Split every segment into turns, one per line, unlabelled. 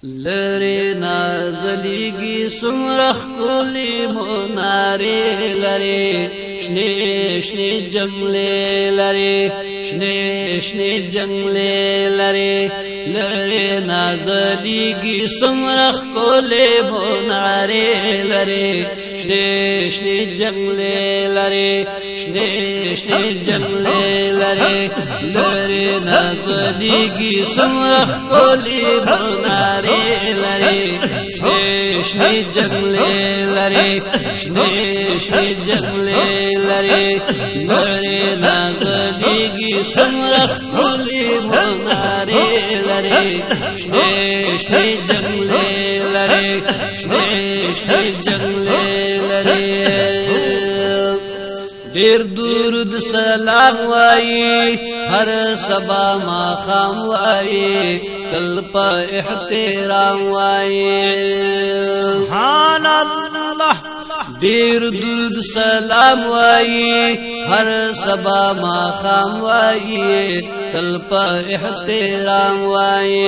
لری نازلیگی سمرخ کولی مناری لری شنی شنی جنگلی لری شنی شنی جنگلی لری لری نازلیگی سمرخ کولی مناری لری شنی شنی جنگلی لری شنی شنی جنگلی لری لری نازلیگی سمرخ کولی مناری لری شنی جنگلی لری شنی جنگلی لری لری نازلیگی سمرخ کولی مناری لری شنی جنگلی لری شنی جنگلی لری دیر درود سلام وائی ہر صبا ما خام وائی کل پا احترام وائی سبحان اللہ دیر درود سلام وائی ہر صبا ما خام وائی کل پا احترام وائی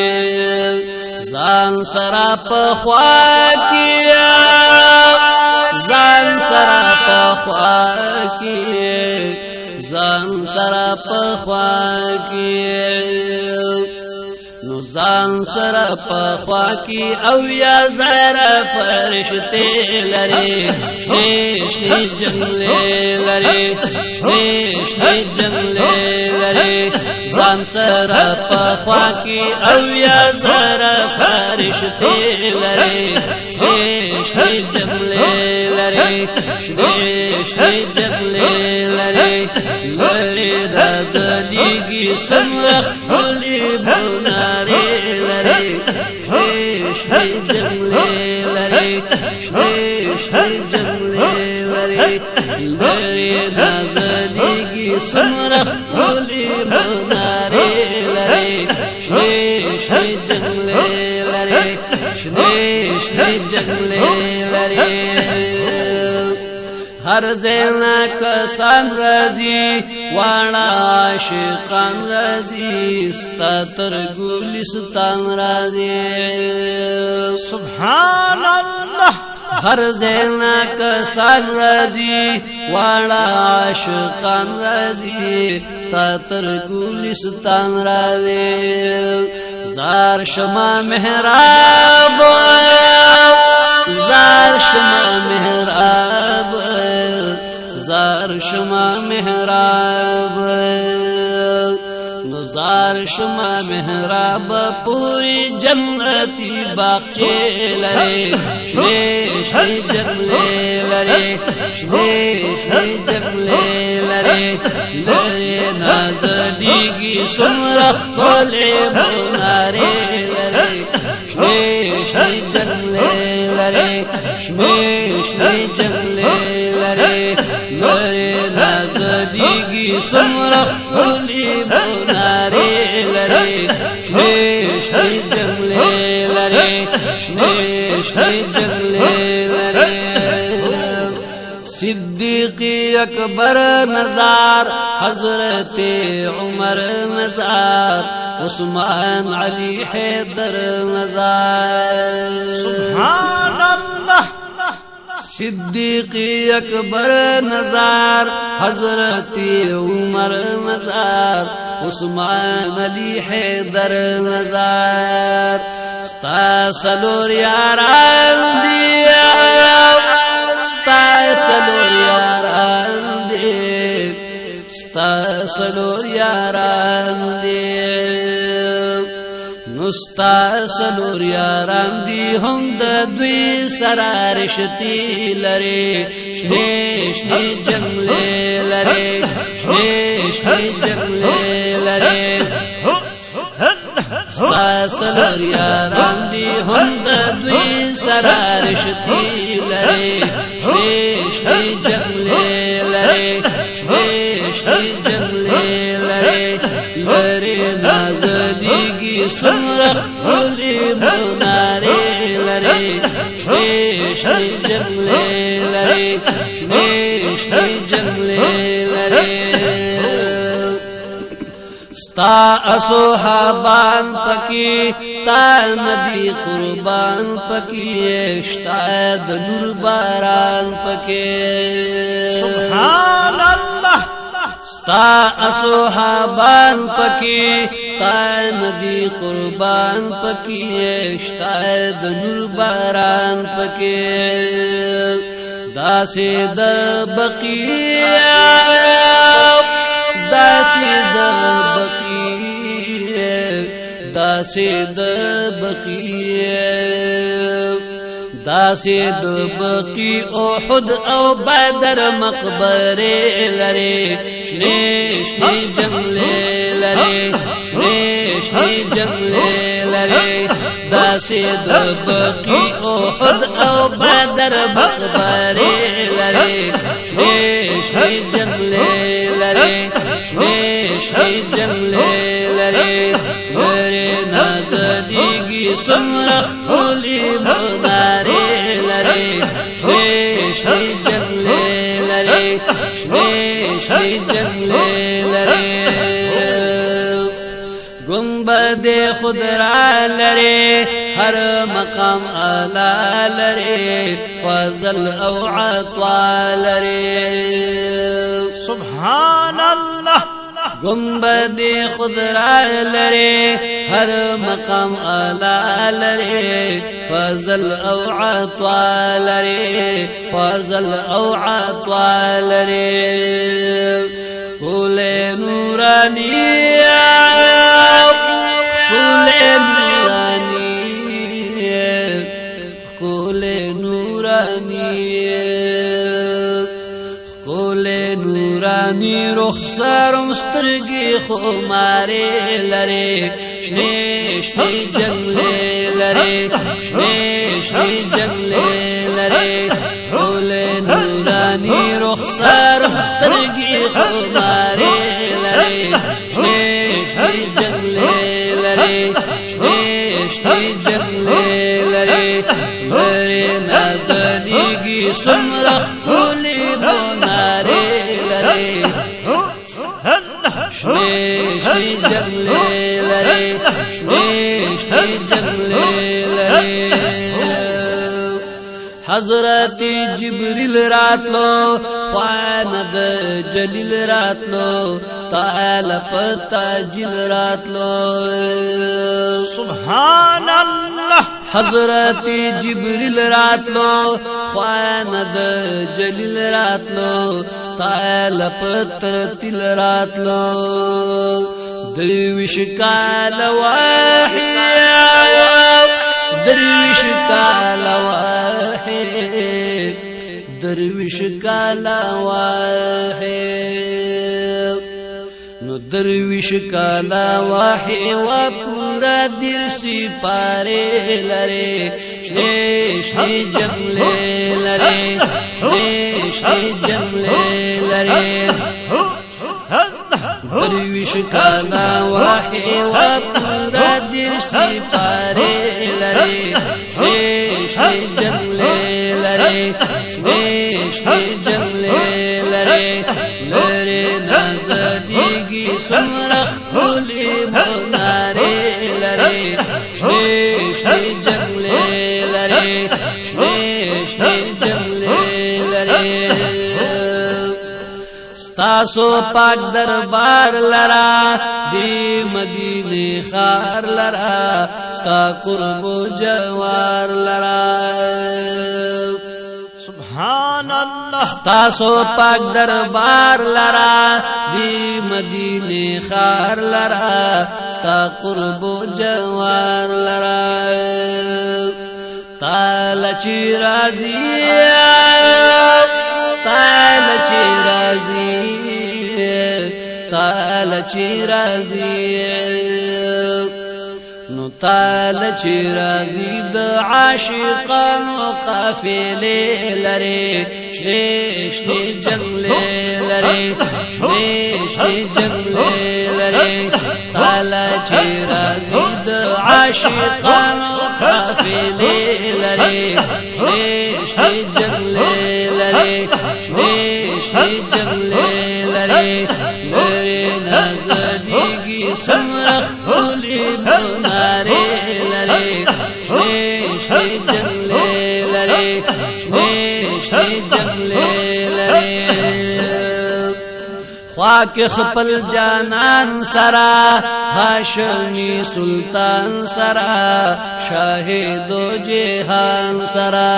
زان سرا پا خواکیا زان سرا پا خواکی زان سرا پا خواکی نو زان سرا پا خواکی او یا زارا فرشتے لری شنی جنگلی لری شنی جنگلی لری زان سرا پا خواکی او یا زارا فرشتے لری شنی جنگلی لری شنی جنگلی لری لری نازلیگی سمرخ کولی مناری لری شنی جنگلی لری شنی جنگلی لری لری نازلیگی سمرخ کولی مناری لری شنی جنگلی لری شنی جنگلی لری ہر زینا کسان رازی وانا عاشقان رازی ستاتر گلستان رازی سبحان اللہ ہر زینا کسان رازی وانا عاشقان رازی ستاتر گلستان رازی زار شما محراب زار شما محراب زار شما محراب زار شما محراب پوری جنتی باغچے لری شنی جنگلی لری شنی جنگلی لری لری نازلیگی سمرخ کولی مناری لری شنی جنگلی لری شنی جنگلی لری لری نازلیگی سمرخ کولی مناری لری شنی جنگلی لری شنی جنگلی لری صدیقی اکبر مزار حضرت عمر مزار عثمان علی حیدر مزار سبحان اللہ صدیقی اکبر نزار حضرت عمر مزار عثمان علی حیدر مزار ستا سلور یاران دیا ستا سلور یاران دی ستا سلور یاران دی نستا سلور یاران دی هم د دوی سره رشتي لري شنی جنگلی لري شنی جنگلی لري ستا سلور یاران دی هم د دوی سره رشتي لري شنی جنگلی لري شنی جنگلی لري لری نازلیگی سمرخ کولی مناری لری شنی جنگلی لری شنی جنگلی لری ستا اصحابان پکی تا ندی قربان پکی شتا د نور باران پکی
سبحان الله
ستا اصحابان پکی تا ندی قربان پکی شتا د نور باران پکی داسې د بقیع داسې د بقیع داسې د بقیع داسې د بقیع احد او بدر مقبره لري شنه شنه جنگل لري شنه شنه جنگل لري داسې د بقیع احد او بدر مقبره لري شنه شنه جنگل لري شنه شنه جنگل لري لري نازدیږي سمرخ کولی مناره لري شنه شنه جنگل لري شنه شنه جنگل لري گنبد خضرا لري هر مقام اعلی لري فضل او عطا لري
سبحان الله
گنبد خضرا لري هر مقام اعلی لري فضل او عطا لري فضل او عطا لري قول نوراني قول نوراني قول نوراني قول نوراني رخسار مسترگی خماري لري شنه شنه جنگل لري شنه شنه جنگل لري قول نوراني رخسار مسترگی خماري لري شنه شنه جنگل لري شنه شنه جنگل لري لري نازدیږي سمرخ کولی مناره لري شنه شنه جنگل لري شنه شنه جنگل لري حضرت جبريل راتلو خواند جلیل راتلو تعالی پتاجل راتلو
سبحان الله
حضرت جبريل راتلو خواند جلیل راتلو تعالی پترتل راتلو درویش کال واحی درویش کال واحی درویش کال واحی نو درویش کالا واحی و پورا درسی پارے لرے شنه شنه جنگل لرے شنه شنه جنگل لرے درویش کالا واحی و پورا درسی پارے لرے شنه شنه جنگل لرے شنه شنه جنگل لرے لرے نازدیږي سمرخ کولی مناره لري شنه شنه جنگل لري شنه شنه جنگل لري ستاسو پاک دربار لرا دی مدینه خار لرا ستا قرب و جوار لرا
سبحان الله
ستاسو پاک دربار لرا دی مدینه خار لرا ستا قرب و جوار لرا تالا چی رازی تالا چی رازی تالا چی رازی نو تالا چی رازی د عاشقانو قافله لري شنه شنه جنگل لري شنه شنه جنگل لري تالا چی رازی د عاشقانو قافله لري شنه شنه جنگل لري شنه شنه جنگل لري لري نازدیږي سمرخ کولی مناره شنی جنگلی لري شنی جنگلی لري خواک خپل جانان سرا هاشمی سلطان سرا شاهد و جهان سرا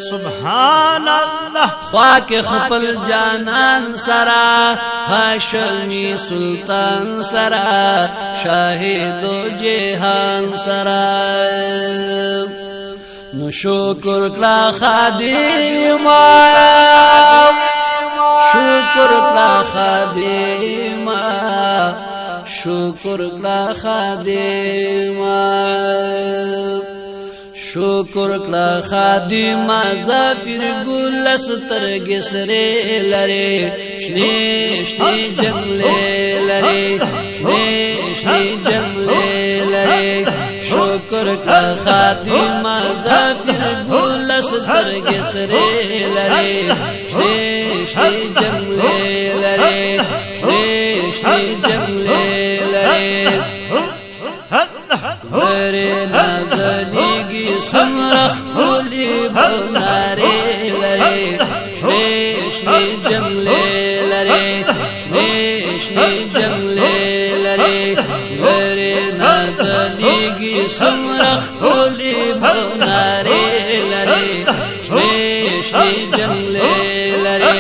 سبحان الله
خواک خپل جانان سرا هاشمی سلطان سرا شاهد و جهان سرا نو شکر کلا خادم شکر کلا خادم شکر کلا خادم شکر کلا خادم زافر ګل سترګې سره لري شنی جنگلی لري شنی جنگلی لري شکر کلا خادم زافر ګل سترګې سره لري شنی جنگلی لري شنی جنگلی لري ورے نازلیگی سمرخ کولی بناری لرے شنی جنگلی لرے شنی جنگلی لرے ورے نازلیگی سمرخ کولی بناری لرے شنی جنگلی لرے